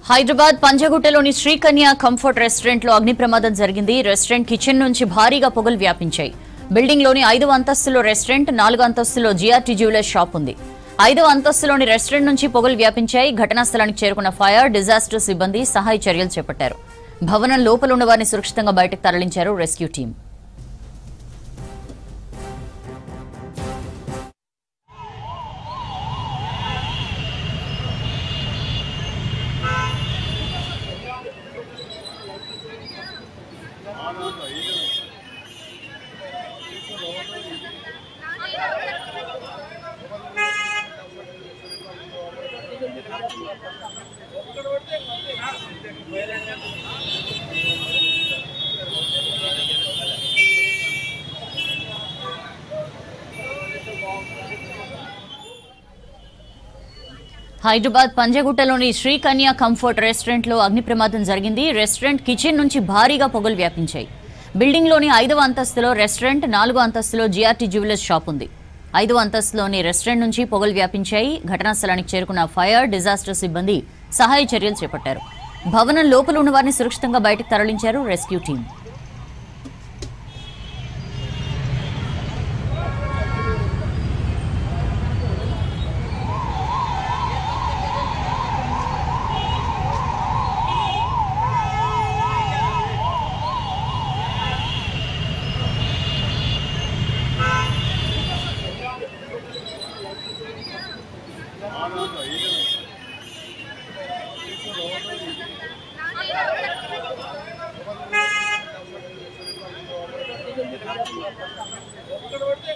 హైదరాబాద్ పంజగుట్టలోని Srikanya comfort restaurant లో అగ్ని ప్రమాదం జరిగింది. రెస్టారెంట్ కిచెన్ నుంచి భారీగా పొగలు వ్యాపించాయి. బిల్డింగ్ లోని 5వ అంతస్తులో రెస్టారెంట్, 4వ అంతస్తులో జిఆర్టీ జ్యువెలర్స్ షాప్ ఉంది. 5వ అంతస్తులోని రెస్టారెంట్ నుంచి పొగలు వ్యాపించాయి. ఘటనా స్థలానికి చేరుకున్న ఫైర్, డిజాస్టర్ సిబ్బంది సహాయ చర్యలు చేపట్టారు. భవనం లోపల ఉన్న వారిని సురక్షితంగా బయటకు తరలించారు రెస్క్యూ టీం. హైదరాబాద్ పంజగుట్టలోని శ్రీకన్య కంఫర్ట్ రెస్టారెంట్ లో అగ్ని ప్రమాదం జరిగింది. రెస్టారెంట్ కిచెన్ నుంచి భారీగా పొగలు వ్యాపించాయి. బిల్డింగ్ లోని 5వ అంతస్తులో రెస్టారెంట్, 4వ అంతస్తులో జిఆర్టీ జ్యువెలర్స్ షాప్ ఉంది. 5వ అంతస్తులోని రెస్టారెంట్ నుంచి పొగలు వ్యాపించాయి. ఘటనా స్థలానికి చేరుకున్న ఫైర్, డిజాస్టర్ సిబ్బంది సహాయ చర్యలు చేపట్టారు. భవనం లోపల ఉన్న వారిని సురక్షితంగా బయటకు తరలించారు రెస్క్యూ టీం. ఒక్కడు పడితే